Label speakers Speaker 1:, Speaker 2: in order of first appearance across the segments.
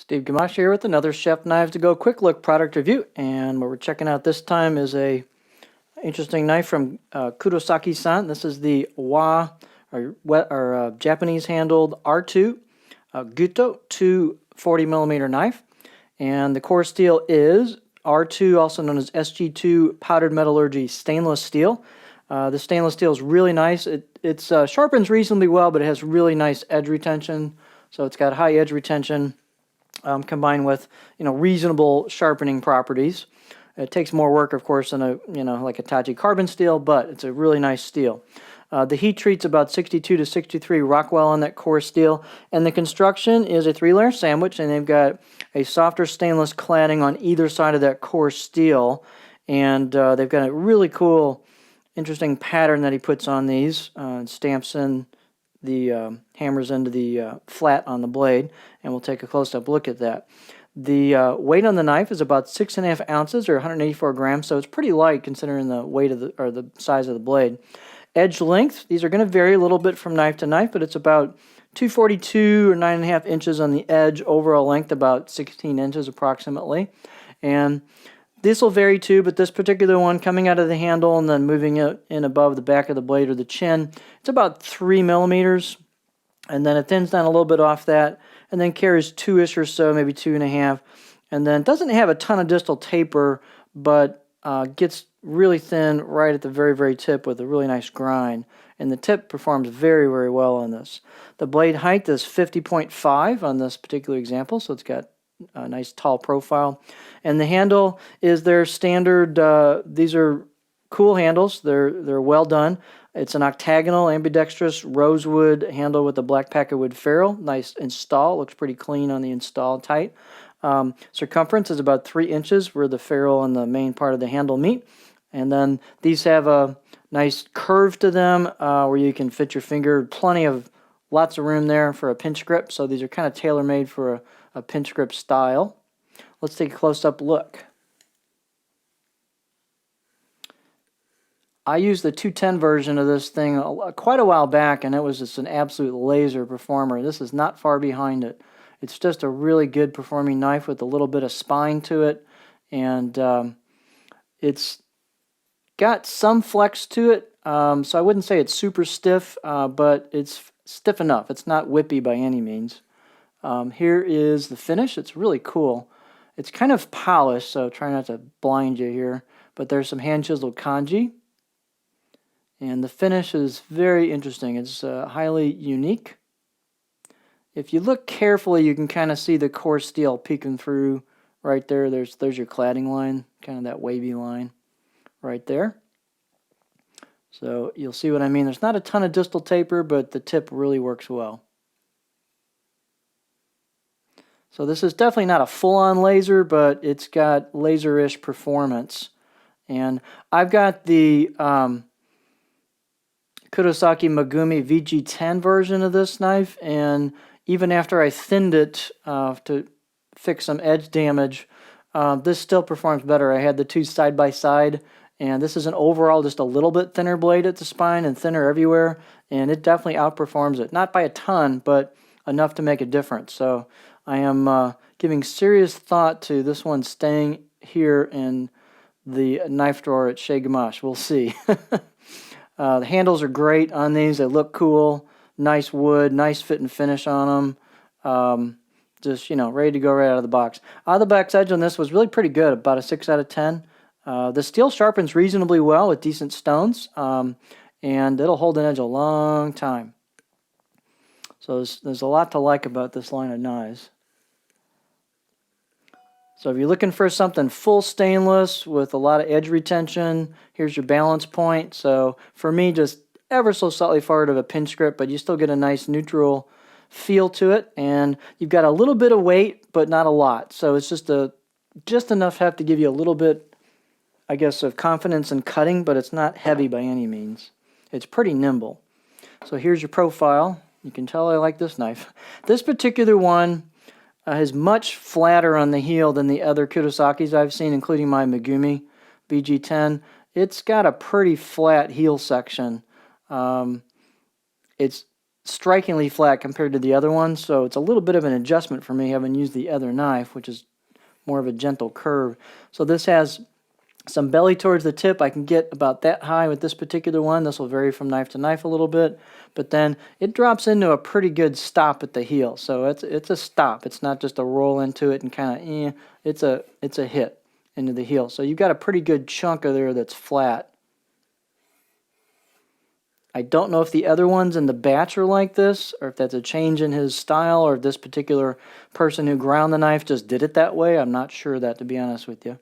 Speaker 1: Steve Gamache here with another Chef Knives to Go quick look product review, and what we're checking out this time is a interesting knife from Kurosaki-san. This is the Japanese handled R2 Gyuto 240mm knife, and the core steel is R2, also known as SG2 powdered metallurgy stainless steel. The stainless steel is really nice. It sharpens reasonably well, but it has really nice edge retention. So it's got high edge retention. Combined with reasonable sharpening properties. It takes more work, of course, than like a Tachi carbon steel, but it's a really nice steel. The heat treat's about 62 to 63 Rockwell on that core steel, and the construction is a 3-layer sandwich, and they've got a softer stainless cladding on either side of that core steel, and they've got a really cool, interesting pattern that he puts on these. Stamps in the hammers into the flat on the blade, and we'll take a close-up look at that. The weight on the knife is about 6.5 ounces or 184 grams, so it's pretty light considering the weight of the size of the blade. Edge length, these are going to vary a little bit from knife to knife, but it's about 242 or 9.5 inches on the edge. Overall length about 16 inches approximately, and this will vary too, but this particular one coming out of the handle and then moving it in above the back of the blade or the chin, it's about 3 millimeters, and then it thins down a little bit off that, and then carries 2-ish or so, maybe 2.5, and then doesn't have a ton of distal taper, but gets really thin right at the very, very tip with a really nice grind, and the tip performs very, very well on this. The blade height is 50.5 on this particular example, so it's got a nice tall profile, and the handle is their standard. These are cool handles. They're well done. It's an octagonal ambidextrous rosewood handle with a black packerwood ferrule. Nice install. Looks pretty clean on the install, tight. Circumference is about 3 inches where the ferrule and the main part of the handle meet, and then these have a nice curve to them where you can fit your finger. Lots of room there for a pinch grip, so these are kind of tailor-made for a pinch grip style. Let's take a close-up look. I used the 210 version of this thing quite a while back, and it was just an absolute laser performer. This is not far behind it. It's just a really good performing knife with a little bit of spine to it, and it's got some flex to it, so I wouldn't say it's super stiff, but it's stiff enough. It's not whippy by any means. Here is the finish. It's really cool. It's kind of polished, so try not to blind you here, but there's some hand-chiseled kanji, and the finish is very interesting. It's highly unique. If you look carefully, you can kind of see the core steel peeking through right there. There's your cladding line, kind of that wavy line right there. So you'll see what I mean. There's not a ton of distal taper, but the tip really works well. So this is definitely not a full-on laser, but it's got laser-ish performance. And I've got the Kurosaki Megumi VG10 version of this knife, and even after I thinned it to fix some edge damage, this still performs better. I had the two side by side, and this is an overall just a little bit thinner blade at the spine and thinner everywhere, and it definitely outperforms it. Not by a ton, but enough to make a difference. So I am giving serious thought to this one staying here in the knife drawer at Chez Gamache. We'll see. The handles are great on these. They look cool. Nice wood, nice fit and finish on them. Just, ready to go right out of the box. Out of the box edge on this was really pretty good, about a 6 out of 10. The steel sharpens reasonably well with decent stones, and it'll hold an edge a long time. So there's a lot to like about this line of knives. So if you're looking for something full stainless with a lot of edge retention, here's your balance point. So for me, just ever so slightly forward of a pinch grip, but you still get a nice neutral feel to it. And you've got a little bit of weight, but not a lot. So it's just enough heft to give you a little bit, I guess, of confidence in cutting, but it's not heavy by any means. It's pretty nimble. So here's your profile. You can tell I like this knife. This particular one is much flatter on the heel than the other Kurosakis I've seen, including my Megumi BG10. It's got a pretty flat heel section. It's strikingly flat compared to the other one, so it's a little bit of an adjustment for me having used the other knife, which is more of a gentle curve. So this has some belly towards the tip. I can get about that high with this particular one. This will vary from knife to knife a little bit, but then it drops into a pretty good stop at the heel. So it's a stop. It's not just a roll into it and kind of it's a hit into the heel. So you've got a pretty good chunk of there that's flat. I don't know if the other ones in the batch are like this, or if that's a change in his style, or if this particular person who ground the knife just did it that way. I'm not sure of that, to be honest with you.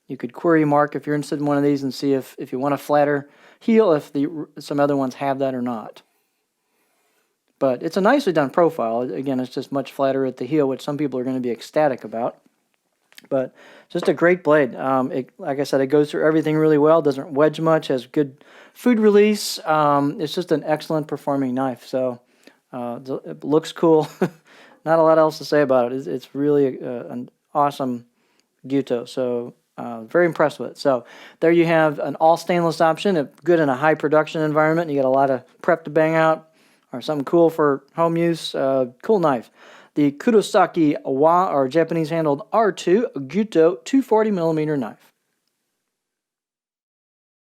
Speaker 1: You could query mark if you're interested in one of these and see if you want a flatter heel, if some other ones have that or not. But it's a nicely done profile. Again, it's just much flatter at the heel, which some people are going to be ecstatic about. But just a great blade. Like I said, it goes through everything really well. Doesn't wedge much. Has good food release. It's just an excellent performing knife. So it looks cool. Not a lot else to say about it. It's really an awesome Gyuto. So very impressed with it. So there you have an all stainless option. Good in a high production environment. You got a lot of prep to bang out, or something cool for home use. Cool knife. The Kurosaki or Japanese handled R2 Gyuto 240mm knife.